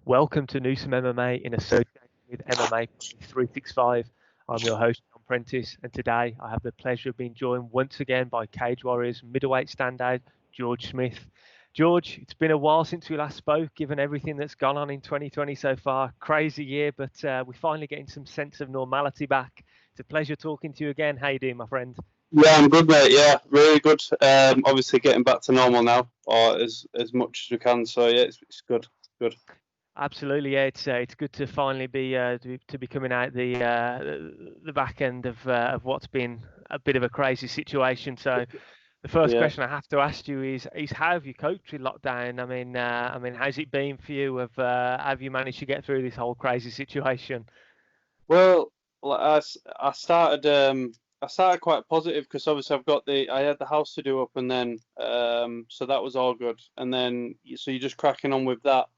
Welcome to Newsome MMA in association with MMA 365. I'm your host, Prentice, and today I have the pleasure of being joined once again by Cage Warriors middleweight standout, George Smith. George, it's been a while since we last spoke, given everything that's gone on in 2020 so far. Crazy year, but we're finally getting some sense of normality back. It's a pleasure talking to you again. How you doing, my friend? Yeah, I'm good, mate. Yeah, really good. Obviously getting back to normal now, or as much as we can. So yeah, it's good. Good. Absolutely, yeah. It's good to finally be to be coming out the back end of what's been a bit of a crazy situation. So the first Yeah. question I have to ask you is how have you coped with lockdown? I mean, how's it been for you? Have you managed to get through this whole crazy situation? Well, like, I started quite positive because obviously I had the house to do up, and then so that was all good. And then so you're just cracking on with that,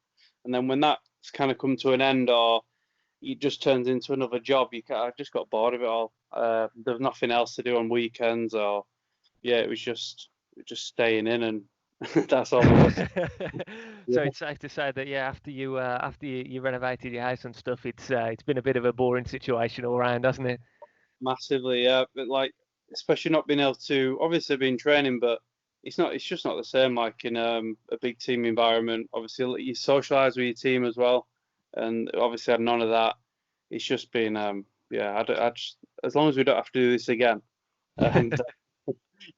and then when that's kind of come to an end, or it just turns into another job, I just got bored of it all. There's nothing else to do on weekends, or yeah, it was just staying in, and that's all it was. So Yeah. it's safe to say that after you renovated your house and stuff, it's been a bit of a boring situation all around, hasn't it? Massively, yeah. But like, especially not being able to, obviously I've been training, but it's just not the same like in a big team environment. Obviously, you socialize with your team as well, and obviously I had none of that. It's just been yeah. I just, as long as we don't have to do this again, and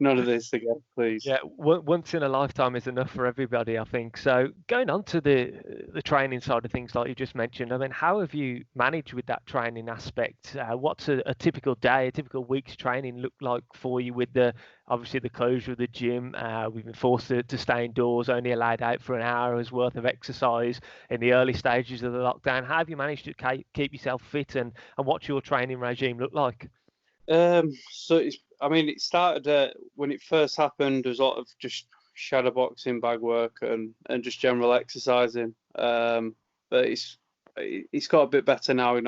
none of this again, please. Yeah, once in a lifetime is enough for everybody, I think. So going on to the training side of things, like you just mentioned, I mean, how have you managed with that training aspect? What's a typical day, a typical week's training look like for you with obviously the closure of the gym? We've been forced to stay indoors, only allowed out for an hour's worth of exercise in the early stages of the lockdown. How have you managed to keep yourself fit, and what's your training regime look like? So I mean, it started when it first happened. There was a lot of just shadow boxing, bag work, and just general exercising. But it's got a bit better now, and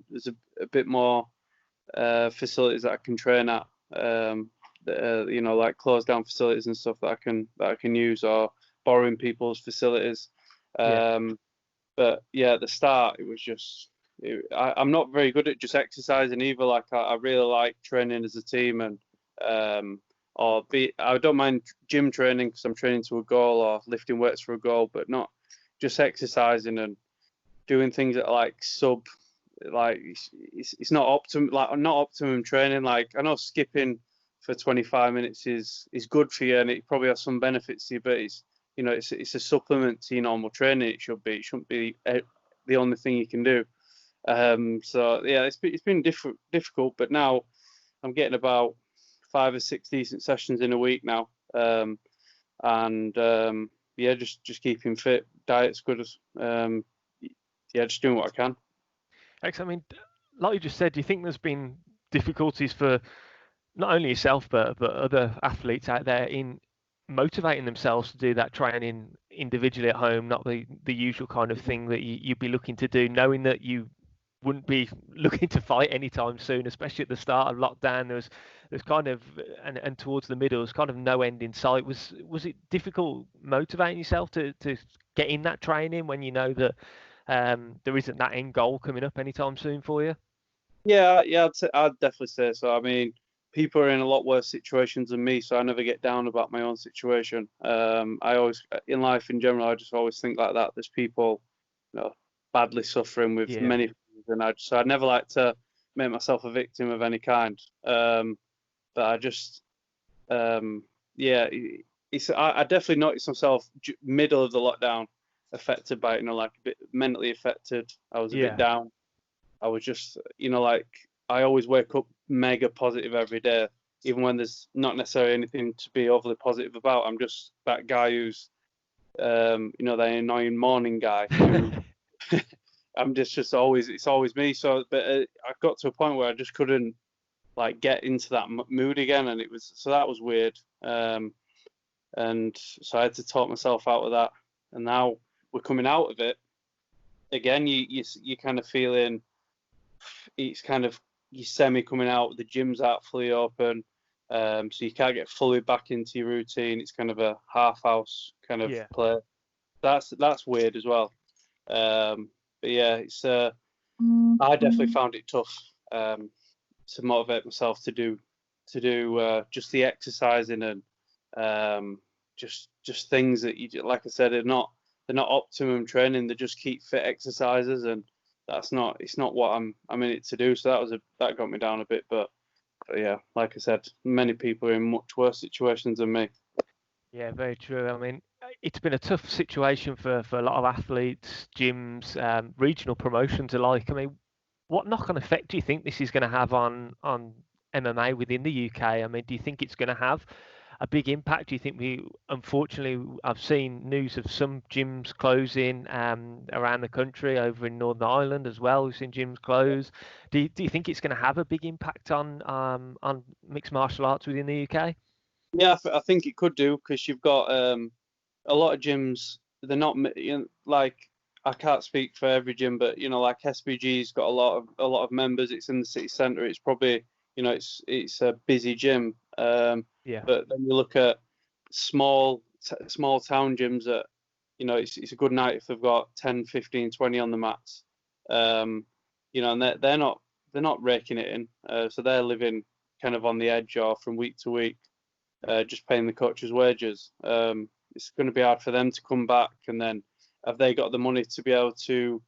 there's a bit more facilities that I can train at. Like closed down facilities and stuff that I can use, or borrowing people's facilities. Yeah. But yeah, at the start, it was just I'm not very good at just exercising either. Like I really like training as a team, and I don't mind gym training because I'm training to a goal, or lifting weights for a goal, but not just exercising and doing things that are like like it's not optimum training. Like I know skipping for 25 minutes is good for you, and it probably has some benefits to you, but it's a supplement to your normal training. It shouldn't be the only thing you can do. So yeah, it's been difficult, but now I'm getting about 5 or 6 decent sessions in a week now, and yeah, just keeping fit. Diet's good as yeah, just doing what I can. Excellent. I mean, like you just said, do you think there's been difficulties for not only yourself but other athletes out there in motivating themselves to do that training individually at home, not the usual kind of thing that you'd be looking to do, knowing that you wouldn't be looking to fight anytime soon, especially at the start of lockdown. There's kind of and towards the middle, there's kind of no end in sight. Was it difficult motivating yourself to get in that training when you know that there isn't that end goal coming up anytime soon for you? Yeah, I'd definitely say so. I mean, people are in a lot worse situations than me, so I never get down about my own situation. I always, in life in general, I just always think like that. There's people, badly suffering with Yeah. many things, and so I'd never like to make myself a victim of any kind. But I just, yeah, I definitely noticed myself middle of the lockdown affected by it, like a bit mentally affected. I was a bit Yeah. down. I was just, like I always wake up mega positive every day, even when there's not necessarily anything to be overly positive about. I'm just that guy who's, the annoying morning guy. Who I'm just always, it's always me. So, but I got to a point where I just couldn't like get into that mood again, and that was weird. And so I had to talk myself out of that. And now we're coming out of it again. You kind of feeling. It's kind of you semi coming out. The gym's out fully open, so you can't get fully back into your routine. It's kind of a half house kind of Yeah. play. That's weird as well. But yeah, it's I definitely found it tough to motivate myself to do just the exercising and just things that you, like I said, they're not optimum training. They're just keep fit exercises, and it's not what I'm in it to do. So that got me down a bit, but yeah, like I said, many people are in much worse situations than me. Yeah, very true. I mean, it's been a tough situation for a lot of athletes, gyms, regional promotions alike. I mean, what knock-on effect do you think this is going to have on MMA within the UK? I mean, do you think it's going to have a big impact? Do you think unfortunately, I've seen news of some gyms closing around the country, over in Northern Ireland as well. We've seen gyms close. Do you think it's going to have a big impact on mixed martial arts within the UK? Yeah, I think it could do, because you've got a lot of gyms. They're not, like, I can't speak for every gym, but like SBG's got a lot of members. It's in the city centre. It's probably, it's a busy gym. Yeah. But then you look at small town gyms that, it's a good night if they've got 10, 15, 20 on the mats. And they're not raking it in. So they're living kind of on the edge or from week to week, just paying the coaches' wages. It's going to be hard for them to come back, and then have they got the money to be able to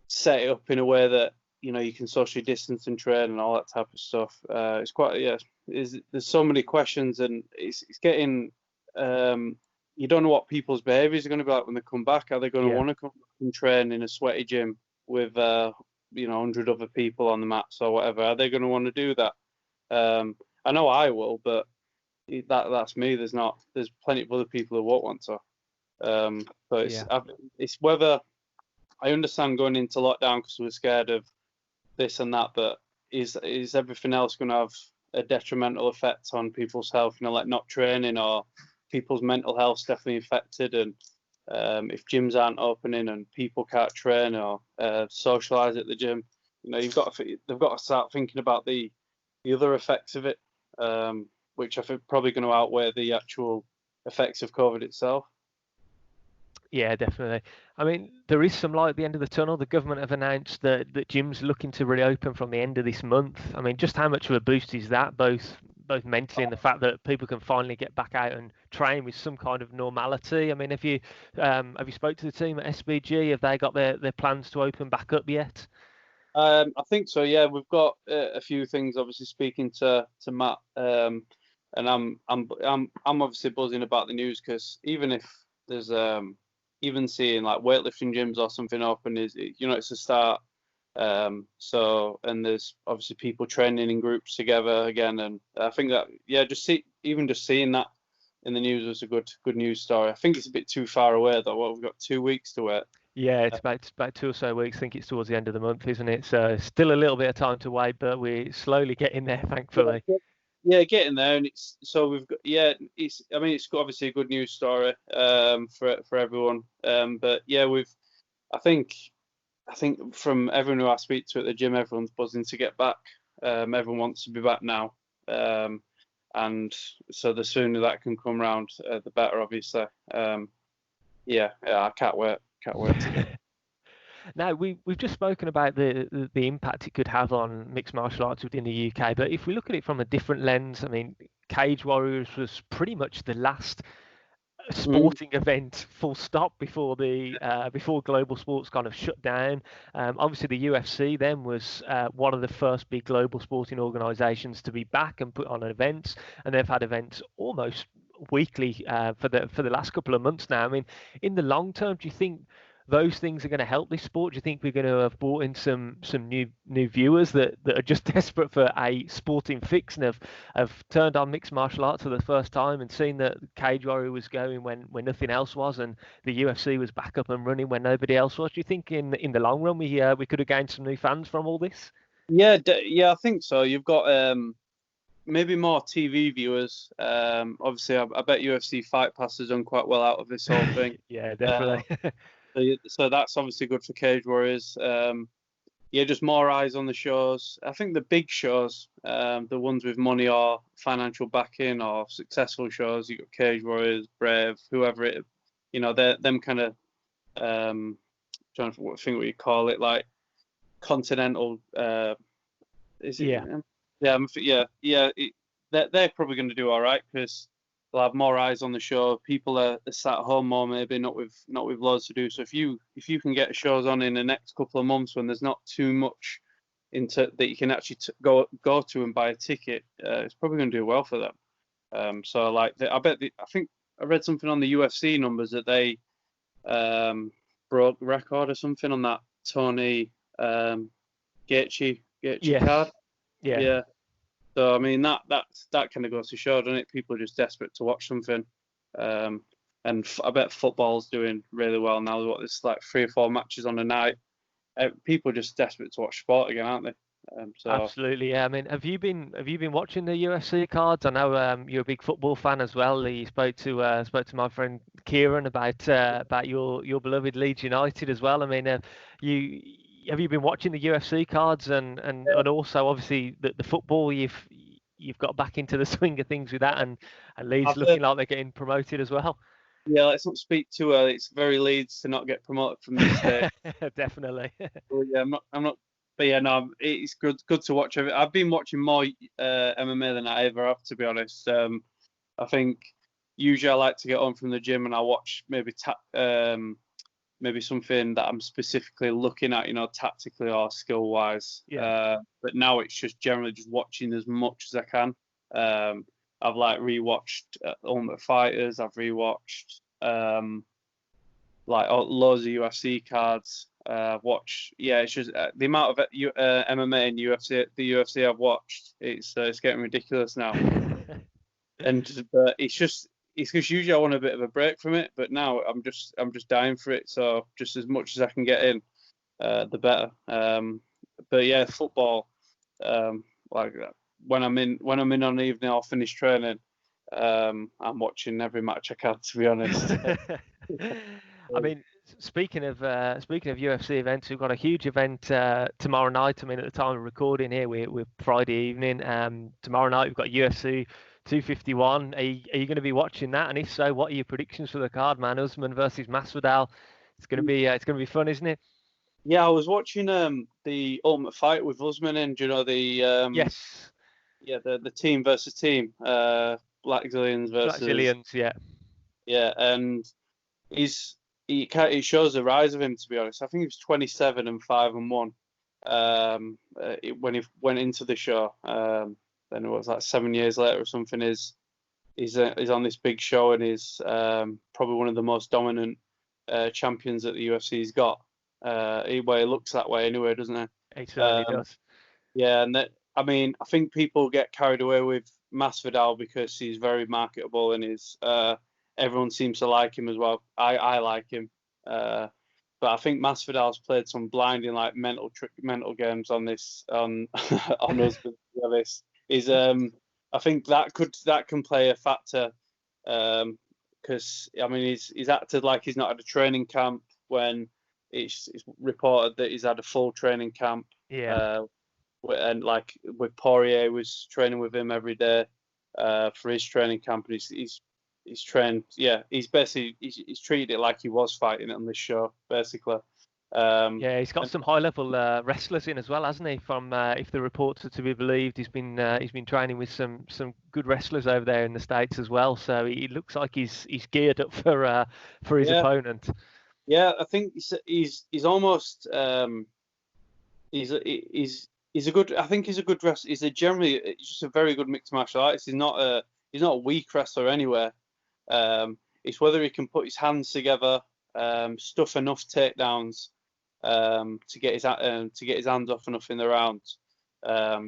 set it up in a way that you can socially distance and train and all that type of stuff? It's quite, yeah. There's so many questions, and it's getting. You don't know what people's behaviours are going to be like when they come back. Are they going to want to come and train in a sweaty gym with 100 other people on the mats or whatever? Are they going to want to do that? I know I will, but that's me. There's plenty of other people who won't want to. But it's whether, I understand going into lockdown because we're scared of this and that, but is everything else going to have a detrimental effect on people's health? Like not training, or people's mental health's definitely affected, and if gyms aren't opening and people can't train or socialise at the gym, they've got to start thinking about the other effects of it, which I think probably going to outweigh the actual effects of COVID itself. Yeah, definitely. I mean, there is some light at the end of the tunnel. The government have announced that gyms are looking to reopen from the end of this month. I mean, just how much of a boost is that, both mentally and the fact that people can finally get back out and train with some kind of normality? I mean, have you spoke to the team at SBG? Have they got their plans to open back up yet? I think so. Yeah, we've got a few things. Obviously, speaking to Matt, and I'm obviously buzzing about the news, because even if there's even seeing like weightlifting gyms or something open it's a start. So, and there's obviously people training in groups together again, and I think that just seeing that in the news was a good news story. I think it's a bit too far away though. Well, we've got 2 weeks to wait. Yeah, it's about 2 or so weeks. I think it's towards the end of the month, isn't it? So still a little bit of time to wait, but we're slowly getting there, thankfully. Yeah, getting there, and it's obviously a good news story for everyone. But yeah, I think from everyone who I speak to at the gym, everyone's buzzing to get back. Everyone wants to be back now, and so the sooner that can come round, the better, obviously. Yeah, I can't wait. To get. Now, we've just spoken about the impact it could have on mixed martial arts within the UK, but if we look at it from a different lens, I mean, Cage Warriors was pretty much the last sporting event, full stop, before global sports kind of shut down. Obviously, the UFC then was one of the first big global sporting organisations to be back and put on events, and they've had events almost weekly for the last couple of months now. I mean, in the long term, do you think those things are going to help this sport? Do you think we're going to have brought in some new viewers that are just desperate for a sporting fix and have turned on mixed martial arts for the first time and seen that Cage Warrior was going when nothing else was, and the UFC was back up and running when nobody else was? Do you think in the long run we could have gained some new fans from all this? Yeah, I think so. You've got maybe more TV viewers. Obviously, I bet UFC Fight Pass has done quite well out of this whole thing. Yeah, definitely. So that's obviously good for Cage Warriors. Just more eyes on the shows. I think the big shows, the ones with money or financial backing or successful shows, you got Cage Warriors, Brave, whoever it, they're them kind of trying to think what you call it, like continental. Is it? Yeah. They're probably going to do all right because they'll have more eyes on the show. People are sat home more, maybe not with loads to do. So if you can get shows on in the next couple of months when there's not too much into that you can actually go to and buy a ticket, it's probably going to do well for them. So like I think I read something on the UFC numbers that they broke the record or something on that Tony Gaethje card. Yeah. So I mean that kind of goes to show, doesn't it? People are just desperate to watch something. And I bet football's doing really well now. There's like 3 or 4 matches on a night. People are just desperate to watch sport again, aren't they? So absolutely, yeah. I mean, have you been watching the UFC cards? I know you're a big football fan as well. You spoke to my friend Kieran about your beloved Leeds United as well. I mean, have you been watching the UFC cards and also obviously the football? You've got back into the swing of things with that, and Leeds looking like they're getting promoted as well. Yeah, let's not speak too early. It's very Leeds to not get promoted from this stage. Definitely. Well, yeah, I'm not. But yeah, no, it's good to watch. I've been watching more MMA than I ever have, to be honest. I think usually I like to get home from the gym and I watch maybe something that I'm specifically looking at, tactically or skill wise. Yeah. But now it's just generally just watching as much as I can. I've like rewatched Ultimate Fighters. I've rewatched like loads of UFC cards. Watch. Yeah, it's just the amount of MMA and UFC. The UFC I've watched. It's getting ridiculous now. But it's because usually I want a bit of a break from it, but now I'm just dying for it. So just as much as I can get in, the better. But yeah, football. Like when I'm in on the evening, I'll finish training. I'm watching every match I can, to be honest. I mean, speaking of UFC events, we've got a huge event tomorrow night. I mean, at the time of recording here, we're Friday evening. Tomorrow night we've got UFC 251. Are you going to be watching that? And if so, what are your predictions for the card, man? Usman versus Masvidal. It's going to be fun, isn't it? Yeah, I was watching the Ultimate Fight with Usman, and the yes. Yeah, the team versus team, Blackzilians versus Blackzilians, yeah. Yeah, and it shows the rise of him, to be honest. I think he was 27 and 5-1 when he went into the show. Then it was like 7 years later or something. He's on this big show and is probably one of the most dominant champions that the UFC's got. He looks that way anyway, doesn't he? He certainly does. Yeah, and I think people get carried away with Masvidal because he's very marketable and everyone seems to like him as well. I like him, but I think Masvidal's played some blinding like mental games on us. I think that can play a factor because I mean he's acted like he's not had a training camp when it's reported that he's had a full training camp. Yeah. And like with Poirier was training with him every day for his training camp, and he's trained. Yeah, he's treated it like he was fighting on this show, basically. Yeah, he's got some high-level wrestlers in as well, hasn't he? From if the reports are to be believed, he's been training with some good wrestlers over there in the States as well. So he looks like he's geared up for his opponent. Yeah, I think he's almost he's a good. I think he's a good wrestler. He's just a very good mixed martial artist. He's not a weak wrestler anywhere. It's whether he can put his hands together, stuff enough takedowns to get his hands off enough in the round.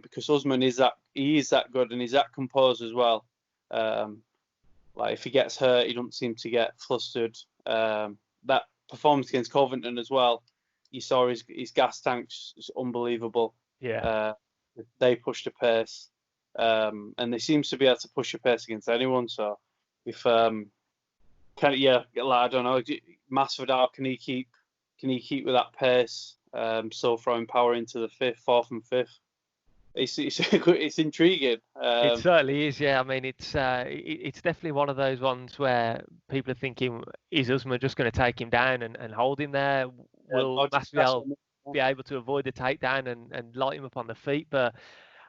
Because Usman is that good and he's that composed as well. Like if he gets hurt, he doesn't seem to get flustered. That performance against Covington as well. You saw his gas tanks is unbelievable. Yeah. They pushed a pace, and they seem to be able to push a pace against anyone. So if I don't know, Masvidal, can he keep with that pace? So throwing power into the fourth and fifth. It's intriguing. It certainly is, yeah. I mean, it's definitely one of those ones where people are thinking, is Usman just going to take him down and hold him there? will That's Masvidal be able to avoid the takedown and light him up on the feet? But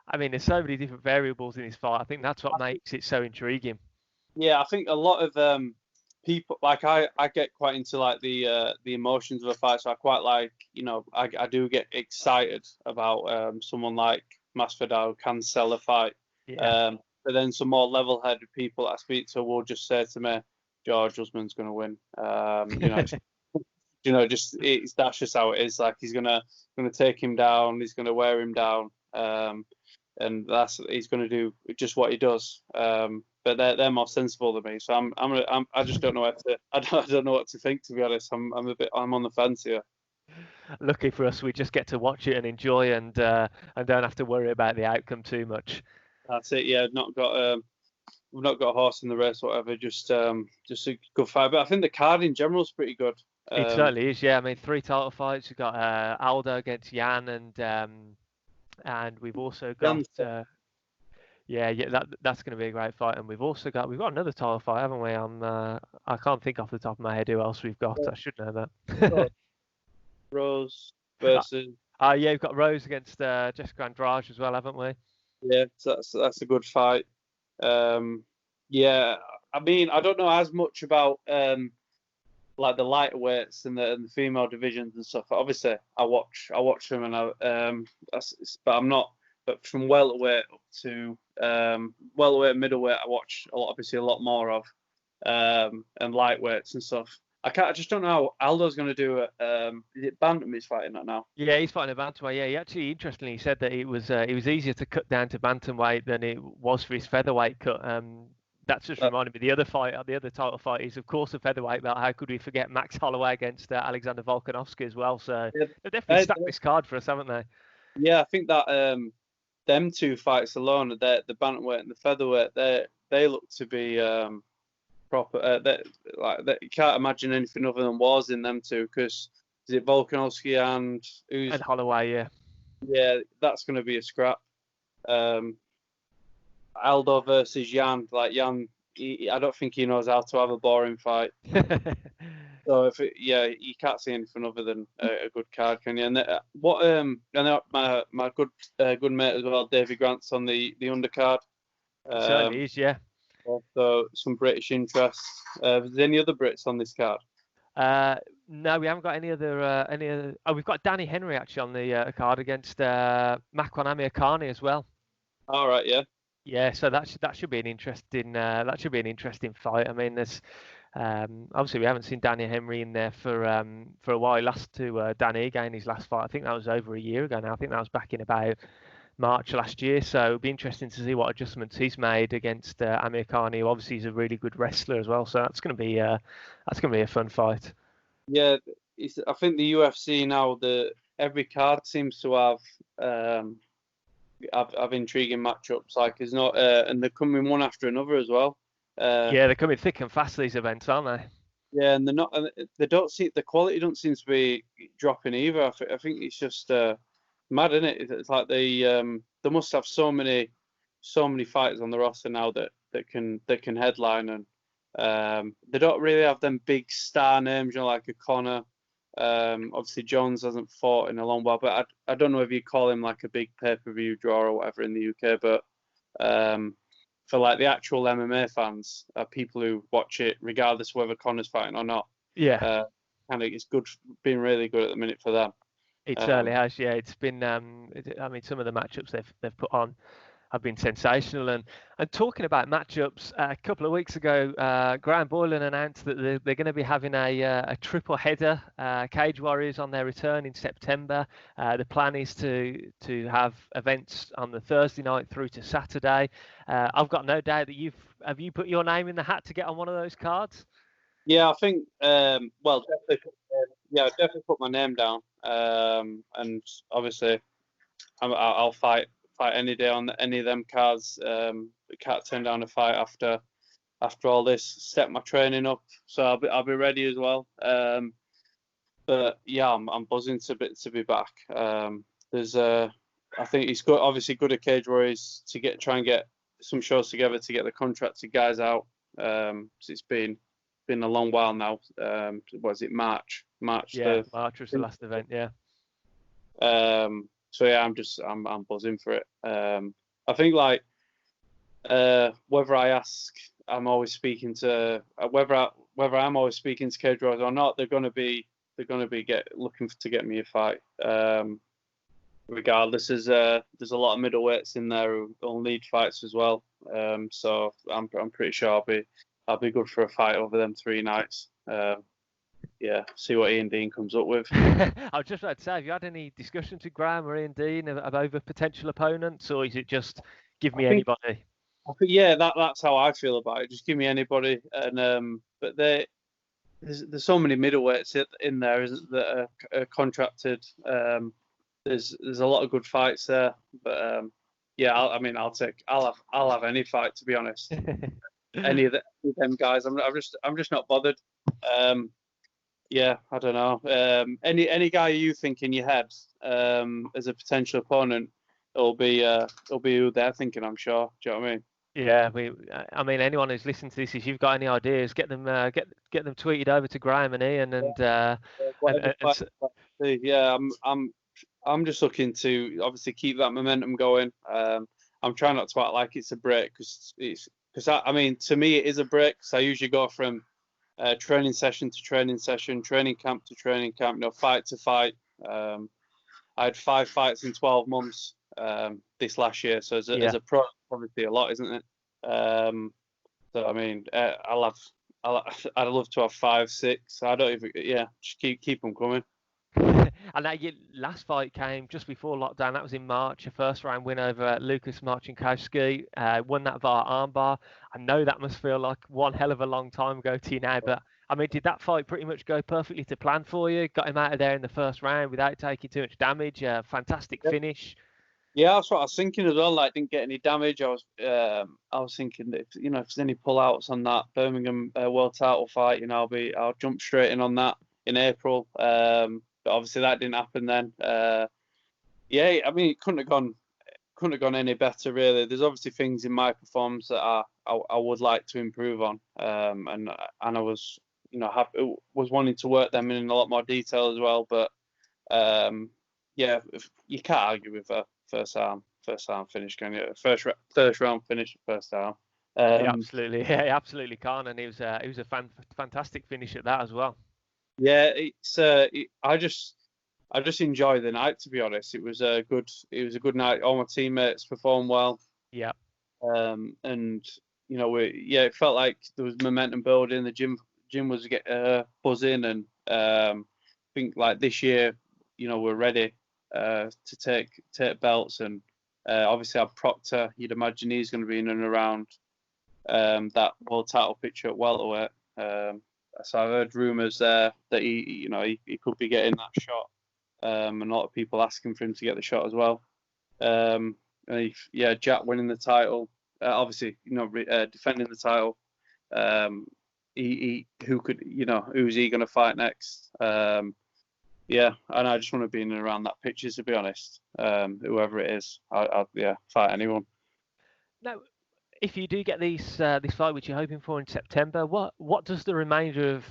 I mean, there's so many different variables in this fight. I think that's what makes it so intriguing. Yeah, I think a lot of people, like I get quite into like the emotions of a fight, so I quite like, I do get excited about someone like Masvidal who can sell a fight. Yeah. But then some more level-headed people I speak to will just say to me, George Usman's going to win. That's just how it is. Like he's gonna take him down, he's gonna wear him down, and he's gonna do just what he does. But they're more sensible than me, so I just don't know I don't know what to think, to be honest. I'm on the fence here. Lucky for us, we just get to watch it and enjoy, and don't have to worry about the outcome too much. That's it. Yeah, we've not got a horse in the race or whatever. Just a good fight. But I think the card in general is pretty good. It certainly is. Yeah, I mean, 3 title fights. We've got Aldo against Jan, and we've also got that's going to be a great fight. And we've got another title fight, haven't we? I can't think off the top of my head who else we've got. I should know that. Rose versus. Yeah, we've got Rose against Jessica Andrade as well, haven't we? Yeah, so that's a good fight. Yeah, I mean, I don't know as much about like the lightweights and the female divisions and stuff. Obviously, I watch them, and but I'm not. But from welterweight up to welterweight, middleweight, I watch obviously a lot more of, and lightweights and stuff. I just don't know how Aldo's going to do it. Is it bantam he's fighting at now? Yeah, he's fighting a bantamweight. Yeah, he actually, interestingly, said that it was easier to cut down to bantamweight than it was for his featherweight cut. That's just reminded me. The other title fight is, of course, a featherweight belt. How could we forget Max Holloway against Alexander Volkanovski as well? So they've definitely stacked this card for us, haven't they? Yeah, I think that them two fights alone, the bantamweight and the featherweight, they look to be proper. You can't imagine anything other than wars in them two, because is it Volkanovski and Holloway? Yeah, that's going to be a scrap. Aldo versus Jan, I don't think he knows how to have a boring fight. So you can't see anything other than a good card, can you? And I know my good mate as well, Davey Grant's on the undercard. Certainly is, yeah. Also some British interest. Is there any other Brits on this card? No, we haven't got any other. Oh, we've got Danny Henry actually on the card against Makwan Amirkhani as well. All right, yeah. Yeah, so that should be an interesting fight. I mean, there's obviously we haven't seen Danny Henry in there for a while. He lost to Dan Ige in his last fight. I think that was over a year ago now. I think that was back in about March last year. So it'll be interesting to see what adjustments he's made against Amirkhani, who obviously is a really good wrestler as well. So that's going to be a fun fight. Yeah, I think the UFC now, every card seems to have intriguing matchups. Like it's not, and they're coming one after another as well. Yeah, they're coming thick and fast, these events, aren't they? Yeah, and the quality don't seem to be dropping either. I think it's just mad, isn't it? It's like they must have so many fighters on the roster now that can headline, and they don't really have them big star names, like a Conor. Obviously Jones hasn't fought in a long while, but I don't know if you call him like a big pay-per-view draw or whatever in the UK, but for like the actual MMA fans, people who watch it regardless of whether Conor's fighting or not, it's been really good at the minute for them. It certainly has. Yeah, it's been. I mean, some of the matchups they've put on have been sensational. And talking about matchups, a couple of weeks ago, Graham Boylan announced that they're going to be having a triple header, Cage Warriors on their return in September. The plan is to have events on the Thursday night through to Saturday. I've got no doubt that you put your name in the hat to get on one of those cards? Yeah, I think. Definitely put my name down. And obviously, I'll fight any day on any of them cards. Can't turn down a fight after all this. Step my training up, so I'll be ready as well. But yeah, I'm buzzing to be back. I think it's good. Obviously, good at Cage Warriors to try and get some shows together to get the contracted guys out. So it's been a long while now. Was it March March. Yeah, March was the last event. Yeah. So yeah, I'm buzzing for it. I think like whether I ask, I'm always speaking to whether I'm always speaking to cage warriors or not, they're gonna be looking to get me a fight. Regardless, there's a lot of middleweights in there who'll need fights as well. So I'm pretty sure I'll be good for a fight over them 3 nights. Yeah, see what Ian Dean comes up with. I was just about to say, have you had any discussions with Graham or Ian Dean over potential opponents, or is it just give me anybody? I think yeah, that's how I feel about it. Just give me anybody, and but there's so many middleweights in there that are contracted. There's a lot of good fights there, but yeah, I'll have any fight, to be honest. Any of them guys, I'm just not bothered. Yeah, I don't know. Any guy you think in your head as a potential opponent, it'll be who they're thinking, I'm sure. Do you know what I mean? Yeah, I mean, anyone who's listening to this, if you've got any ideas, get them tweeted over to Graham and Ian, and yeah, I'm just looking to obviously keep that momentum going. I'm trying not to act like it's a break because I mean, to me it is a break because I usually go from training session to training session, training camp to training camp, fight to fight. I had 5 fights in 12 months this last year, so as a pro, obviously a lot, isn't it? So I mean, I'd love to have 5, 6. I don't even, just keep them coming. And that your last fight came just before lockdown. That was in March. Your first round win over Lucas Marcinkowski. Won that via armbar. I know that must feel like one hell of a long time ago to you now, but I mean, did that fight pretty much go perfectly to plan for you? Got him out of there in the first round without taking too much damage. Fantastic finish. Yeah, that's what I was thinking as well. Like, didn't get any damage. I was thinking that if there's any pullouts on that Birmingham world title fight, I'll jump straight in on that in April. But obviously that didn't happen then. Yeah, I mean, it couldn't have gone any better really. There's obviously things in my performance that I would like to improve on, and I was was wanting to work them in a lot more detail as well. But yeah, you can't argue with a first arm finish, can you? First round finish, first arm. Absolutely, yeah, absolutely can't. And it was a fantastic finish at that as well. Yeah, it's I just enjoy the night, to be honest. It was a good night. All my teammates performed well. Yeah. And it felt like there was momentum building. The gym was buzzing, and I think like this year, we're ready to take belts, and obviously our Proctor, you'd imagine he's going to be in and around that world title picture at welterweight. So I heard rumours there that he could be getting that shot, and a lot of people asking for him to get the shot as well. Jack winning the title, obviously defending the title. Who's he going to fight next? Yeah, and I just want to be in and around that picture, to be honest. Whoever it is, I'll fight anyone. Now, if you do get this fight, which you're hoping for in September, what does the remainder of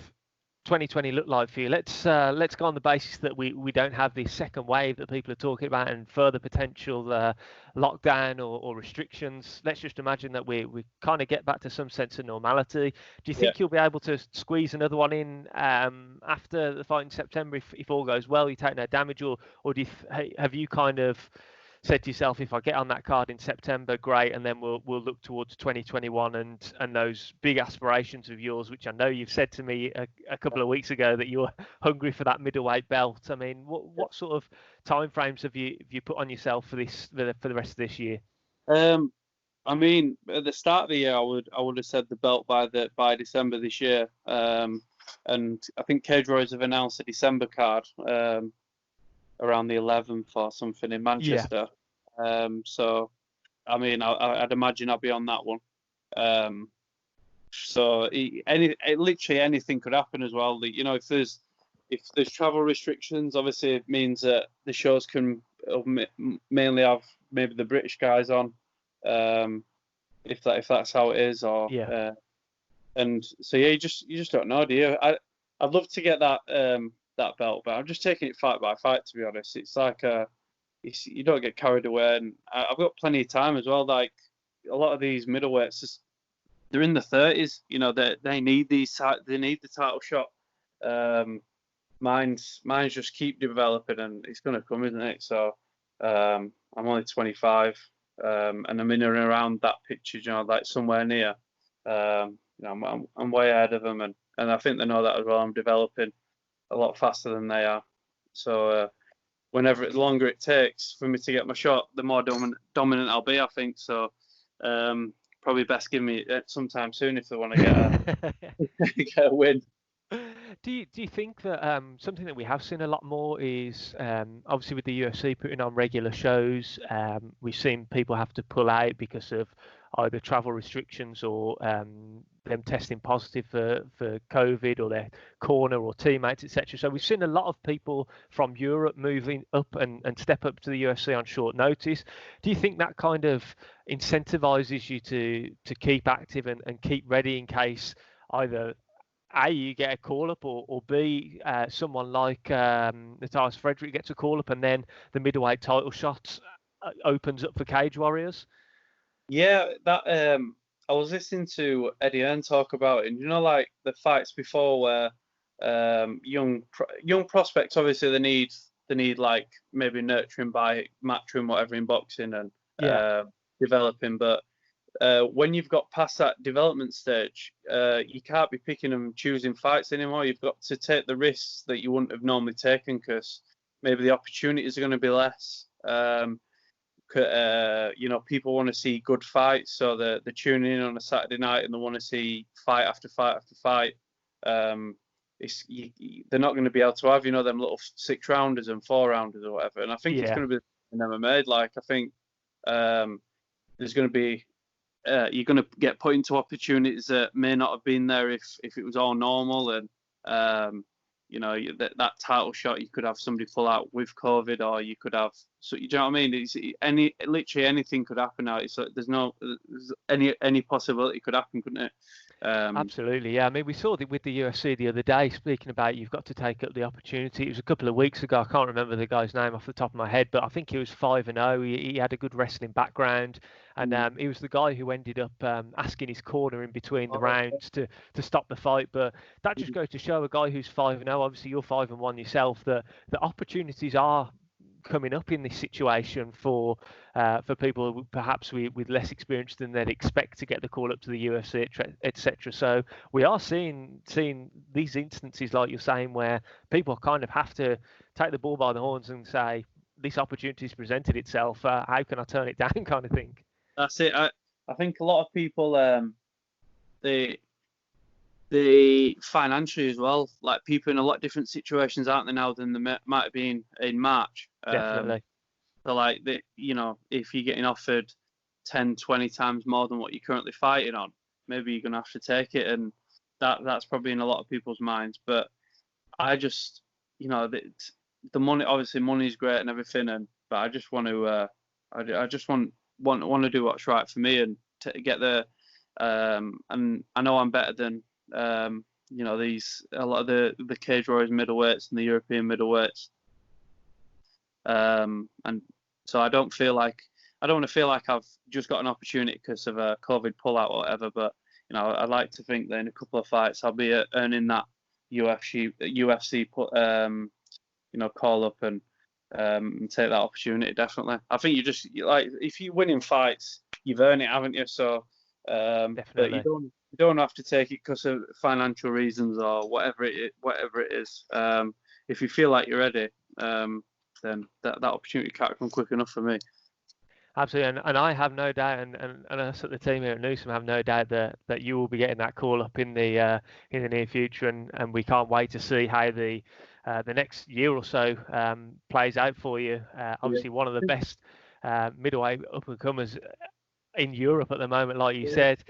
2020 look like for you? Let's go on the basis that we don't have this second wave that people are talking about and further potential lockdown or restrictions. Let's just imagine that we kind of get back to some sense of normality. Do you think you'll be able to squeeze another one in after the fight in September if all goes well, you take no damage, or have you kind of said to yourself, if I get on that card in September, great, and then we'll look towards 2021 and those big aspirations of yours, which I know you've said to me a couple of weeks ago that you were hungry for that middleweight belt. I mean, what sort of timeframes have you put on yourself for the rest of this year? I mean, at the start of the year, I would have said the belt by December this year. And I think Cage Warriors have announced a December card. Around the 11th or something in Manchester. Yeah. So, I mean, I'd imagine I'll be on that one. So, literally anything could happen as well. If there's travel restrictions, obviously it means that the shows can mainly have maybe the British guys on, if that's how it is, or and so yeah, you just don't know, do you? I'd love to get that that belt. But I'm just taking it fight by fight, to be honest. It's like you don't get carried away, and I've got plenty of time as well. Like a lot of these middleweights, they're in the 30s. You know, they need the title shot. Mine's just keep developing, and it's going to come, isn't it? So I'm only 25, and I'm in and around that picture, you know, like somewhere near. You know, I'm way ahead of them, and I think they know that as well. I'm developing a lot faster than they are. So whenever the longer it takes for me to get my shot, the more dominant I'll be, I think. So probably best give me it sometime soon if they want to get a win. Do you think that something that we have seen a lot more is obviously with the UFC putting on regular shows, we've seen people have to pull out because of either travel restrictions or them testing positive for COVID, or their corner or teammates, etc. So we've seen a lot of people from Europe moving up and step up to the UFC on short notice. Do you think that kind of incentivizes you to keep active and keep ready in case either A, you get a call up, or B, someone like Natalis Frederick gets a call up, and then the middleweight title shot opens up for Cage Warriors? Yeah, that I was listening to Eddie Hearn talk about it, and you know, like the fights before where young prospects, obviously they need like maybe nurturing by matchroom, whatever, in boxing and developing, but when you've got past that development stage, you can't be picking and choosing fights anymore. You've got to take the risks that you wouldn't have normally taken because maybe the opportunities are going to be less. You know, people want to see good fights, so they're tuning in on a Saturday night and they want to see fight after fight after fight. They're not going to be able to have, you know, them little 6-rounders and 4-rounders or whatever. And I think it's going to be an MMA. Like, I think there's going to be you're going to get put into opportunities that may not have been there if it was all normal. And you know, that title shot, you could have somebody pull out with COVID, or you could have, so you know what I mean? It's literally anything could happen now. So there's any possibility could happen, couldn't it? Absolutely, yeah. I mean, we saw it with the UFC the other day, speaking about you've got to take up the opportunity. It was a couple of weeks ago. I can't remember the guy's name off the top of my head, but I think he was 5-0. He had a good wrestling background, and he was the guy who ended up asking his corner in between the rounds to stop the fight. But that just goes to show a guy who's 5-0, obviously you're 5-1 yourself, that the opportunities are coming up in this situation for people perhaps with less experience than they'd expect to get the call up to the UFC, etc. So we are seeing these instances, like you're saying, where people kind of have to take the bull by the horns and say, this opportunity's presented itself, how can I turn it down, kind of thing. That's it. I think a lot of people they financially as well, like people in a lot of different situations, aren't they, now than they might have been in March. Definitely. So like, you know, if you're getting offered 10, 20 times more than what you're currently fighting on, maybe you're going to have to take it. And that's probably in a lot of people's minds. But I just, you know, the money, obviously money is great and everything, but I just want to, I just want to do what's right for me and to get there. And I know I'm better than, you know, a lot of the Cage Warriors middleweights and the European middleweights. And so I don't want to feel like I've just got an opportunity because of a COVID pullout or whatever. But you know, I'd like to think that in a couple of fights I'll be earning that UFC you know, call up and take that opportunity. Definitely, I think you just like, if you win in fights, you've earned it, haven't you? So but you don't have to take it because of financial reasons or whatever it is. If you feel like you're ready, then that opportunity can't come quick enough for me. Absolutely, and I have no doubt, and us at the team here at Newsome have no doubt that you will be getting that call up in the near future, and we can't wait to see how the next year or so plays out for you. Obviously, one of the best middleweight up and comers in Europe at the moment, like you said.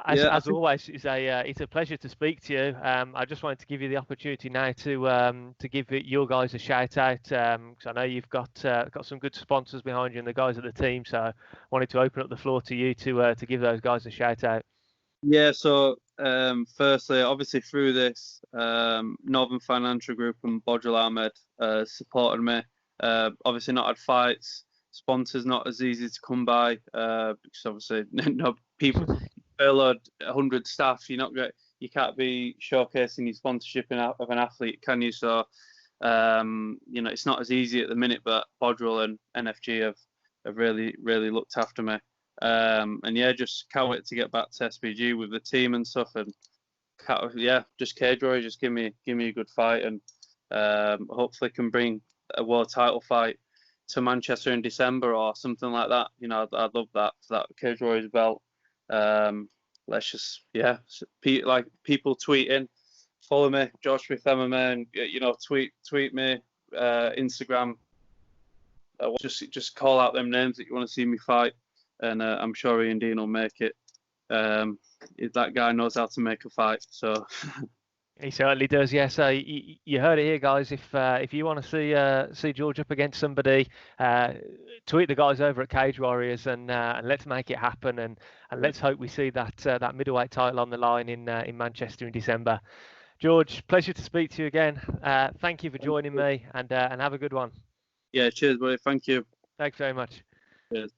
As always, it's a pleasure to speak to you. I just wanted to give you the opportunity now to give your guys a shout out, because I know you've got some good sponsors behind you and the guys at the team. So I wanted to open up the floor to you to give those guys a shout out. Yeah, so Firstly, obviously through this, Northern Financial Group and Bodril Ahmed supported me. Obviously not had fights, sponsors not as easy to come by, because obviously no people furloughed 100 staff. You can't be showcasing your sponsorship of an athlete, can you? So it's not as easy at the minute, but Bodril and NFG have really looked after me. And yeah, just can't wait to get back to SBG with the team and stuff. And just Cage Warriors, just give me a good fight, and hopefully can bring a world title fight to Manchester in December or something like that. I'd love that for that Cage Warriors belt. Let's just people tweeting, follow me, Josh Smith MMA, and tweet me, Instagram. Just call out them names that you want to see me fight, and I'm sure Ian Dean will make it. That guy knows how to make a fight, so. He certainly does. Yeah. So you heard it here, guys. If you want to see George up against somebody, tweet the guys over at Cage Warriors, and let's make it happen. And let's hope we see that middleweight title on the line in Manchester in December. George, pleasure to speak to you again. Thank you for joining me, and have a good one. Yeah. Cheers, buddy. Thank you. Thanks very much. Cheers.